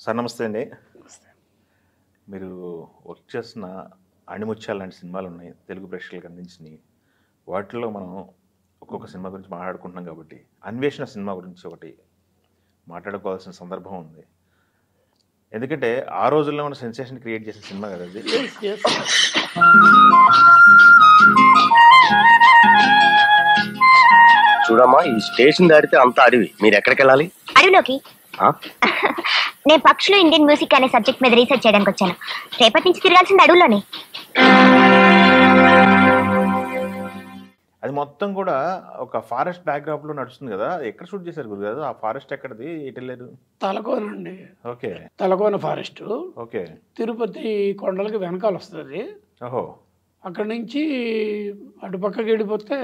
Sir నమస్తే అండి. మీరు వర్క్ చేస్తున్న అణిముత్యాలు లాంటి సినిమాలు ఉన్నాయి తెలుగు ప్రేక్షకులకు అందించినవి. వాటిల్లో మనం ఒక్కొక్క సినిమా గురించి మాట్లాడుకుంటున్నాం కాబట్టి అన్వేషణ సినిమా గురించి ఒకటి మాట్లాడుకోవాల్సిన సందర్భం ఉంది. ఎందుకంటే ఆ రోజుల్లో మన సెన్సేషన్ క్రియేట్ చేసిన సినిమా కదా అది. చూడమ్మా, ఈ స్టేషన్ దాటితే అంత అడవి, మీరు ఎక్కడికి వెళ్ళాలి? అడవిలోకి. నేను పక్షులు ఇండియన్ మ్యూజిక్ అనే సబ్జెక్ట్ మీద రీసెర్చ్ చేయడానికి వచ్చాను. రేపటి నుంచి తిరగాల్సింది అడవుల్లోనే. అది మొత్తం కూడా ఒక ఫారెస్ట్ బ్యాక్గ్రాప్ లో నడుస్తుంది కదా. ఎక్కడ షూట్ చేశారు గురు గారు? ఆ ఫారెస్ట్ ఎక్కడది? ఎటు వెళ్ళారు? తలకోన అండి. Okay, Talakona forest. Okay. Tirupati కొండలకి వెనకాల వస్తుంది. ఓహో. అక్కడి నుంచి అటు పక్కకి వెళ్ళిపోతే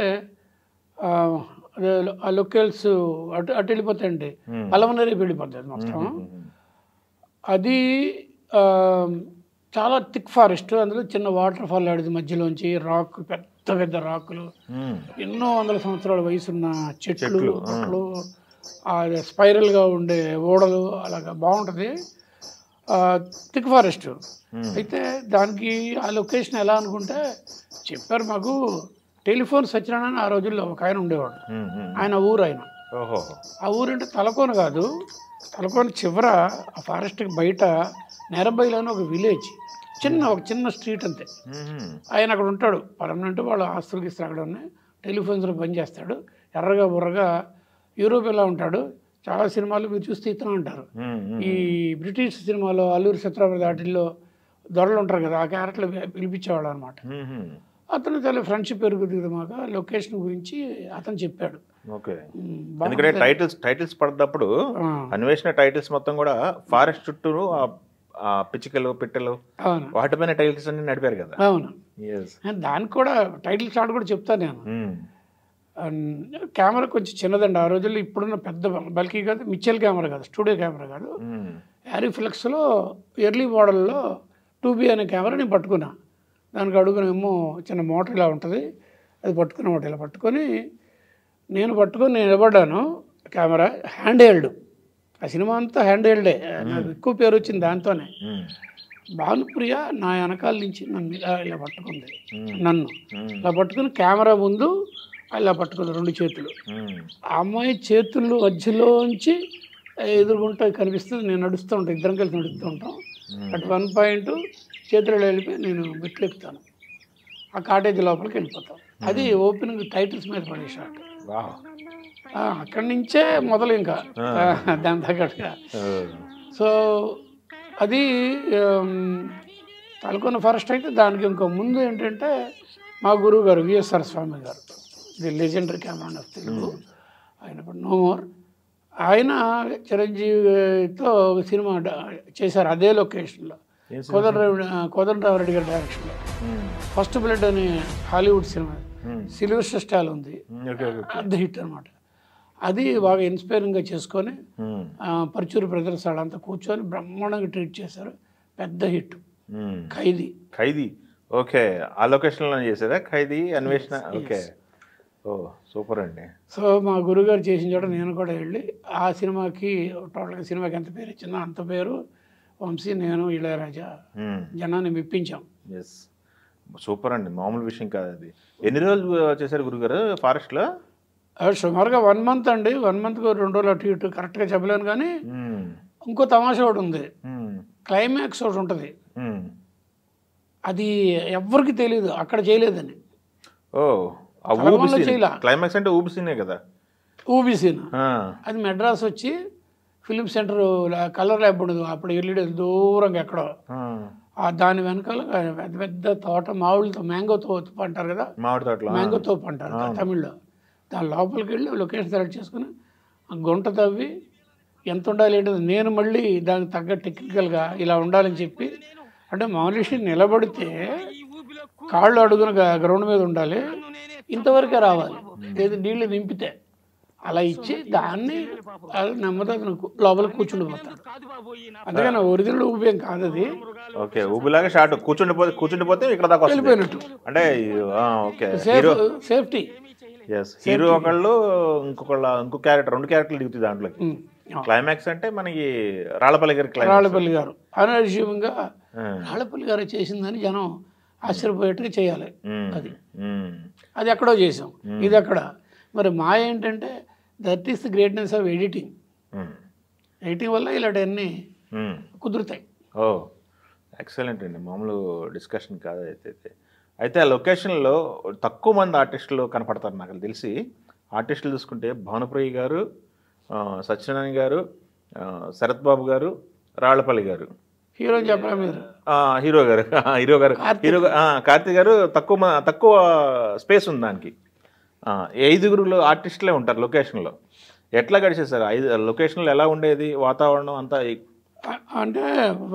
ఆ లొకేల్స్ అటు వెళ్ళిపోతాయండి. అలవనరీ వెళ్ళిపోతుంది మొత్తం. అది చాలా థిక్ ఫారెస్ట్. అందులో చిన్న వాటర్ ఫాల్ ఆడేది మధ్యలోంచి. రాక్, పెద్ద పెద్ద రాకులు, ఎన్నో వందల సంవత్సరాల వయసున్న చెట్లు, అట్లు, స్పైరల్గా ఉండే ఓడలు, అలాగా బాగుంటుంది. Thick forest. అయితే దానికి ఆ లొకేషన్ ఎలా అనుకుంటే చెప్పారు మాకు. టెలిఫోన్ సత్యనారాయణ ఆ రోజుల్లో ఒక ఆయన ఉండేవాడు. ఆయన ఊరు ఆయన. ఆ ఊరంటే తలకోన కాదు, తలకోన చివర ఆ ఫారెస్ట్కి బయట నేరబైలోని ఒక విలేజ్, ఒక చిన్న స్ట్రీట్ అంతే. ఆయన అక్కడ ఉంటాడు పర్మనెంట్. వాళ్ళ ఆస్తులకి ఇస్తారు. అక్కడ ఉన్నాయి. టెలిఫోన్స్లో పనిచేస్తాడు. ఎర్రగా బుర్రగా యూరోపియన్లా ఉంటాడు. చాలా సినిమాలు మీరు చూస్తే ఇతను అంటారు. ఈ బ్రిటిష్ సినిమాలో అల్లూరి సత్యనారాయణ వాటిల్లో దొరలు ఉంటారు కదా, ఆ క్యారెక్టర్లు పిలిపించేవాడు అనమాట. అతను చాలా ఫ్రెండ్షిప్ పెరుగుతుంది. మాకు లొకేషన్ గురించి అతను చెప్పాడు. ఎందుకంటే టైటిల్స్ పడ్డప్పుడు అన్వేషణ టైటిల్స్ మొత్తం కూడా ఫారెస్ట్ చుట్టూ పిచ్చికలు, పిట్టలు, వాటిపైన టైటిల్స్ అన్ని నడిపారు కదా. అవును. దానికి కూడా టైటిల్ షాట్ కూడా చెప్తాను నేను. కెమెరా కొంచెం చిన్నదండి ఆ రోజుల్లో. ఇప్పుడున్న పెద్ద బల్కీ కాదు, మిచెల్ కెమెరా కాదు, స్టూడియో కెమెరా కాదు. యారీఫ్లెక్స్లో ఎర్లీ మోడల్లో 2B అనే కెమెరా నేను పట్టుకున్నా. దానికి అడుగునేమో చిన్న మోటార్ ఇలా ఉంటుంది. అది పట్టుకున్నమాట. ఇలా పట్టుకొని నేను నిలబడ్డాను. Camera hand held. ఆ సినిమా అంతా హ్యాండ్ హెల్డే. నాకు ఎక్కువ పేరు వచ్చింది దాంతోనే. భానుప్రియ నా వెనకాల నుంచి నన్ను ఇలా పట్టుకుంది. నన్ను ఇలా పట్టుకుని కెమెరా ముందు ఇలా పట్టుకుంది 2 చేతులు. ఆ అమ్మాయి చేతుల్లో మధ్యలోంచి ఎదురుగుంటా కనిపిస్తుంది. నేను నడుస్తూ ఉంటాను, ఇద్దరం కలిసి నడుస్తూ ఉంటాం. అటు 1 పాయింట్ చేతులు వెళ్ళిపోయి నేను మెట్లు ఎక్కుతాను. ఆ కాటేజ్ లోపలికి వెళ్ళిపోతాం. అది ఓపెనింగ్ టైటిల్స్ మీద పడే షాట్. అక్కడి నుంచే మొదలు ఇంకా దాని తగ్గట్టుగా. సో అది తలకోన ఫారెస్ట్. అయితే దానికి ఇంకో ముందు ఏంటంటే మా గురువు గారు విఎస్ఆర్ స్వామి గారు, the legendary cameraman of Telugu. ఆయన ఇప్పుడు నో మోర్. ఆయన చిరంజీవితో సినిమా చేశారు అదే లొకేషన్లో, కోదండరామిరెడ్డి గారి డైరెక్షన్లో. ఫస్ట్ బ్లడ్ అనే హాలీవుడ్ సినిమా, సిల్వెస్టర్ స్టాల్ ఉంది, పెద్ద హిట్ అనమాట. అది బాగా ఇన్స్పైరింగ్గా చేసుకొని పరుచూరి బ్రదర్స్ వాళ్ళంతా కూర్చొని బ్రహ్మాండంగా ట్రీట్ చేశారు. పెద్ద హిట్ ఖైదీ. ఓకే, ఆ లొకేషన్లో చేశారా ఖైదీ అన్వేషణ? ఓకే, ఓ సూపర్ అండి. సో మా గురుగారు చేసిన చోట నేను కూడా వెళ్ళి ఆ సినిమాకి టోటల్గా సినిమాకి ఎంత పేరు ఇచ్చిందో అంత పేరు వంశీ, నేను, ఇళయరాజా జనాన్ని మెప్పించాం. ఎస్, సూపర్ అండి, మామూలు విషయం కాదు అది. ఎన్ని రోజులు చేశారు గురుగారు ఫారెస్ట్లో? సుమారుగా 1 మంత్ అండి. 1 మంత్కి 2 రోజులు అటు ఇటు కరెక్ట్గా చెప్పలేను. కానీ ఇంకో తమాషా ఒకటి ఉంది. క్లైమాక్స్ ఒకటి ఉంటుంది. అది ఎవ్వరికి తెలియదు అక్కడ చేయలేదని. క్లైమాక్స్ అంటే ఊబి సీనే కదా. ఊబి సీన్ అది మెడ్రాస్ వచ్చి ఫిలిం సెంటర్ కలర్ ల్యాబ్ ఉండదు అప్పుడు. ఎల్ఈడి దూరంగా ఎక్కడో దాని వెనకాల పెద్ద పెద్ద తోట, మామిడితో మ్యాంగో తోపు అంటారు కదా, మ్యాంగో తోపు అంటారు తమిళ్లో. దాని లోపలికి వెళ్ళి లొకేషన్ సెలెక్ట్ చేసుకుని ఆ గుంట తవ్వి ఎంత ఉండాలి ఏంటది నేను మళ్ళీ దానికి తగ్గ టెక్నికల్గా ఇలా ఉండాలని చెప్పి. అంటే మనిషి నిలబడితే కాళ్ళు అడుగున గ్రౌండ్ మీద ఉండాలి, ఇంతవరకే రావాలి, ఏది నీళ్ళు నింపితే అలా ఇచ్చి దాన్ని నెమ్మదిగా లోపలికి కూర్చుండిపోతాడు. అందుకని ఒరిజినల్ ఊబి ఏం కాదు అది. ఓకే, ఊబిలాగా షార్ట్ కూర్చుండిపోతే ఇక్కడ దాకా వెళ్ళిపోయినట్టు. అంటే సేఫ్టీ. హీరో ఒకళ్ళు, ఇంకో క్యారెక్టర్, 2 క్యారెక్టర్లు దిగుతాయి దాంట్లోకి. క్లైమాక్స్ అంటే మనకి రాళ్ళపల్లి గారి క్లైమాక్స్. రాళ్ళపల్లి గారు అనావశ్యంగా రాళ్ళపల్లి గారు చేసిందని జనం ఆశ్చర్యపోయేట్టుగా చేయాలి. అది అది ఎక్కడో చేసాం, ఇది ఎక్కడ. మరి మా ఏంటంటే that is the greatness of editing. Editing వల్ల ఇలాంటివన్నీ కుదురుతాయి. ఓ ఎక్సలెంట్ అండి, మామూలు డిస్కషన్ కాదు. అయితే ఆ లొకేషన్లో తక్కువ మంది ఆర్టిస్టులు కనపడతారు నాకు తెలిసి. ఆర్టిస్టులు చూసుకుంటే భానుప్రియ గారు, సత్యనారాయణ గారు, శరత్ బాబు గారు, రాళ్లపల్లి గారు. హీరో చెప్పరా మీరు? హీరో గారు కార్తీక్ గారు. తక్కువ స్పేస్ ఉంది దానికి. 5 ఆర్టిస్టులే ఉంటారు లొకేషన్లో. ఎట్లా గడిచేసారు 5 లొకేషన్లో? ఎలా ఉండేది వాతావరణం అంతా? అంటే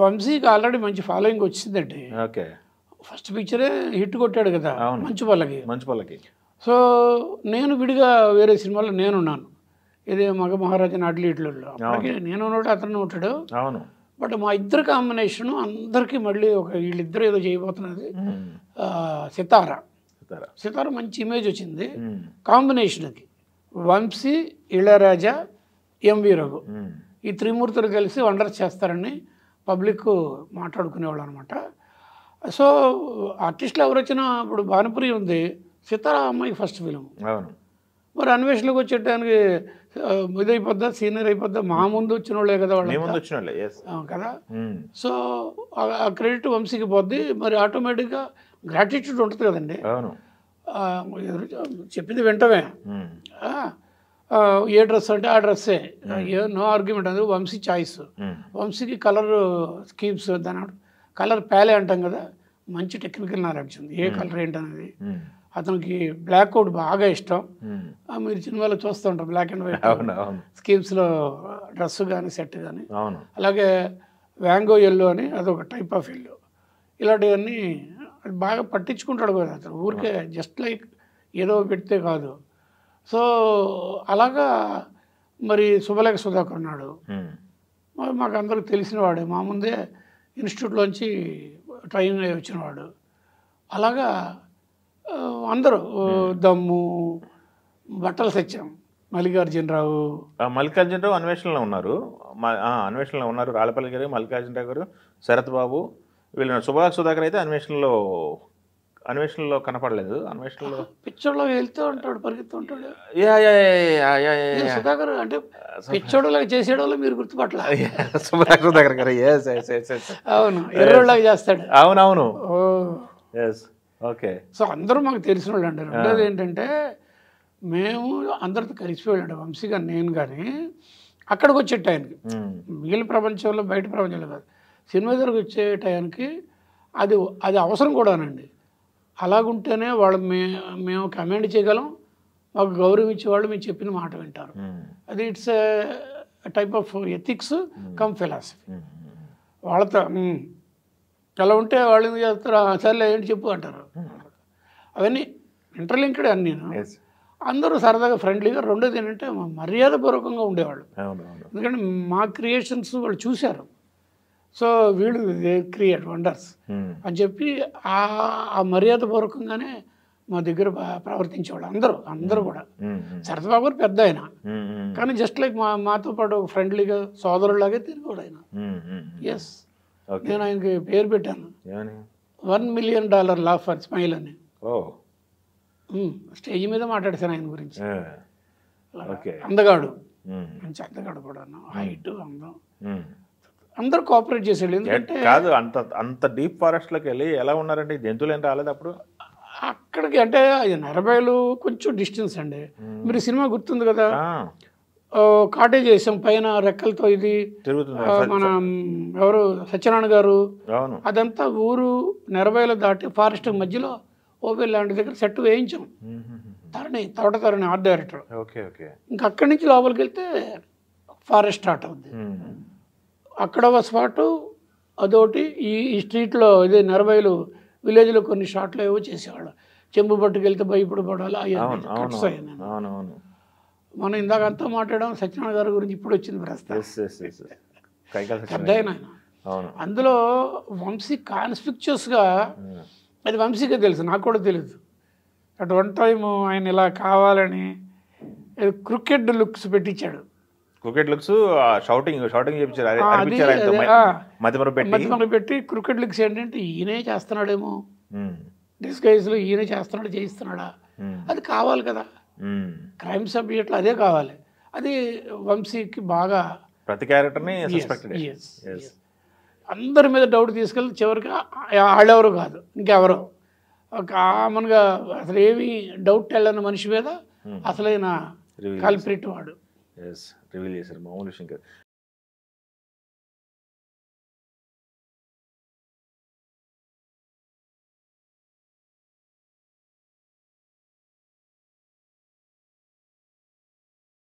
వంశీకి ఆల్రెడీ మంచి ఫాలోయింగ్ వచ్చిందండి. ఓకే, ఫస్ట్ పిక్చరే హిట్ కొట్టాడు కదా మంచు పల్లకి. సో నేను విడిగా వేరే సినిమాలో నేనున్నాను. ఇదే మగ మహారాజా నాటి ఇట్లలో అప్పటికి నేను ఉన్నాడు, అతను ఉంటాడు. అవును. బట్ మా ఇద్దరు కాంబినేషన్ అందరికీ మళ్ళీ వీళ్ళిద్దరు ఏదో చేయబోతున్నది. సితార మంచి ఇమేజ్ వచ్చింది కాంబినేషన్కి. వంశీ, ఇళయరాజా, ఎంవి రఘు ఈ త్రిమూర్తులు కలిసి వండర్స్ చేస్తారని పబ్లిక్ మాట్లాడుకునేవాళ్ళు అనమాట. సో ఆర్టిస్టులు ఎవరు వచ్చినా ఇప్పుడు భానుప్రియ ఉంది, సితార అమ్మాయికి ఫస్ట్ ఫిలిం. మరి అన్వేషణలోకి వచ్చేటానికి ఇదైపోద్దా, సీనియర్ అయిపోద్దా? మా ముందు వచ్చిన వాళ్ళే కదా వాళ్ళు కదా. సో ఆ క్రెడిట్ వంశీకి పోద్ది. మరి ఆటోమేటిక్గా గ్రాటిట్యూడ్ ఉంటుంది కదండి. చెప్పింది వింటమే. ఏ డ్రెస్ అంటే ఆ డ్రెస్సే, నో ఆర్గ్యుమెంట్. అది వంశీ చాయిస్. వంశీకి కలర్ స్కీమ్స్, దాని కలర్ ప్యాలే అంటాం కదా, మంచి టెక్నికల్ నాలెడ్జ్ ఉంది. ఏ కలర్ ఏంటనేది అతనికి బ్లాక్ అవుట్ బాగా ఇష్టం. మీరు సినిమాలో చూస్తూ ఉంటారు బ్లాక్ అండ్ వైట్ స్కీమ్స్లో డ్రెస్ కానీ సెట్ కానీ. అలాగే వ్యాంగో ఎల్లో అని అదొక టైప్ ఆఫ్ ఎల్లో. ఇలాంటివన్నీ బాగా పట్టించుకుంటాడు కదా అతను. ఊరికే జస్ట్ లైక్ ఏదో పెడితే కాదు. సో అలాగా మరి శుభలేఖ సుధాకర్ ఉన్నాడు, మాకు అందరికి తెలిసినవాడే. మా ముందే ఇన్స్టిట్యూట్లోంచి ట్రైనింగ్ అయ్యి వచ్చినవాడు. అలాగా అందరూ దమ్ము, బట్టల సత్యం, మల్లికార్జునరావు. మల్లికార్జునరావు అన్వేషణలో ఉన్నారు. రాళ్లపల్లి గారు, మల్లికార్జునరావు గారు, శరత్ బాబు, వీళ్ళు. సుభాష్ సుధాకర్ అయితే అన్వేషణలో కనపడలేదు. అన్వేషణలో పిచ్చోడ్లో వెళ్తూ ఉంటాడు, పరిగెత్తూ ఉంటాడు. సుధాకర్ అంటే పిచ్చోడులాగా చేసేవాళ్ళు మీరు గుర్తుపట్ల. సుభాష్ సుధాకర్ గారు అవును, ఎర్రోళ్ళగా చేస్తాడు. అవునవును. ఓకే. సో అందరూ మాకు తెలిసిన వాళ్ళు అండి. రెండోది ఏంటంటే మేము అందరితో కలిసిపోయాడు వంశీ గారు, నేను కానీ. అక్కడికి వచ్చే టైంకి మిగిలిన ప్రపంచంలో, బయట ప్రపంచంలో కాదు, సినిమా దగ్గరకు వచ్చే టైంకి అది అవసరం కూడానండి. అలాగుంటేనే వాళ్ళు మేము కమాండ్ చేయగలం, మాకు గౌరవించేవాళ్ళు మేము చెప్పిన మాట వింటారు. అది it's type of ethics come philosophy. వాళ్ళతో అలా ఉంటే వాళ్ళు ఎందుకు చేస్తారు, సర్లే ఏంటి చెప్పు అంటారు. అవన్నీ ఇంటర్లింక్డ్ అన్నీ. అందరూ సరదాగా ఫ్రెండ్లీగా. రెండోది ఏంటంటే మర్యాదపూర్వకంగా ఉండేవాళ్ళు. ఎందుకంటే మా క్రియేషన్స్ వాళ్ళు చూశారు. సో వీళ్ళు క్రియేట్ వండర్స్ అని చెప్పి ఆ మర్యాదపూర్వకంగానే మా దగ్గర ప్రవర్తించేవాళ్ళు అందరూ కూడా. సరదాబాబు గారు పెద్ద ఆయన, కానీ జస్ట్ లైక్ మాతో పాటు ఫ్రెండ్లీగా సోదరులాగే తిరిగాడు ఆయన. ఎస్, నేను ఆయనకి పేరు పెట్టాను, $1 million లా ఫర్ స్మైల్ అని. స్టేజ్ మీద మాట్లాడతాను ఆయన గురించి. అందగాడు, మంచి అందగాడు కూడా, హైట్, అందం, అందరూ కోఆపరేట్ చేసేవాళ్ళు. ఎందుకంటే కాదు, అంత డీప్ ఫారెస్ట్లోకి వెళ్ళి ఎలా ఉన్నారంటే జంతువులు ఏం రాలేదు అప్పుడు అక్కడికి. అంటే 40 కొంచెం డిస్టెన్స్ అండి. మీరు సినిమా గుర్తుంది కదా, కాటేజ్ చేసాం పైన రెక్కలతో, ఇది మన ఎవరు సత్యనారాయణ గారు, అదంతా ఊరు 40 దాటి ఫారెస్ట్ మధ్యలో ఓపెన్ ల్యాండ్ దగ్గర సెట్ వేయించాం. Thotatharani art director. ఇంకా అక్కడి నుంచి లోపలికి వెళ్తే ఫారెస్ట్ స్టార్ట్ అవుద్ది. అక్కడ ఒక స్పాటు అదొకటి. ఈ స్ట్రీట్లో ఇదే 40 విలేజ్లో కొన్ని షాట్లు ఏవో చేసేవాళ్ళు. చెంబు పట్టుకెళ్తే భయపడి పడాలి. మనం ఇందాక అంతా మాట్లాడడం సత్యనారాయణ గారి గురించి ఇప్పుడు వచ్చింది ప్రస్తుతం. పెద్ద ఆయన. అందులో వంశీ కాన్స్పిక్చువస్గా, అది వంశీగా తెలుసు, నాకు కూడా తెలియదు. అట్ వన్ టైము ఆయన ఇలా కావాలని క్రికెట్ లుక్స్ పెట్టించాడు. క్రికెట్ లుక్స్ షౌటింగ్ చేయించారు అది అనిపించారు ఆయనతో అదే, మధ్యమర పెట్టి మధ్య మనం పెట్టి క్రికెట్ లీగ్స్ ఏంటంటే ఈయనే చేస్తున్నాడేమో, ఉమ్, డిస్గైజ్లో ఈయనే చేస్తున్నాడు చేయిస్తున్నాడా, ఉమ్, అది కావాలి కదా. ఉమ్. క్రైమ్ సబ్జెక్ట్లో అదే కావాలి. అది వంశీకి బాగా ప్రతి క్యారెక్టర్ని yes, సస్పెక్టెడ్. yes, yes. అందరి మీద డౌట్ తీసుకెళ్ళి చివరికి ఆడెవరు కాదు ఇంకెవరో కామన్గా అసలు ఏమీ డౌట్ వెళ్ళని మనిషి మీద అసలైన కల్ప్రిట్ వాడు. ఎస్ రివీల్ చేశారు, మామూలు విషయం కాదు.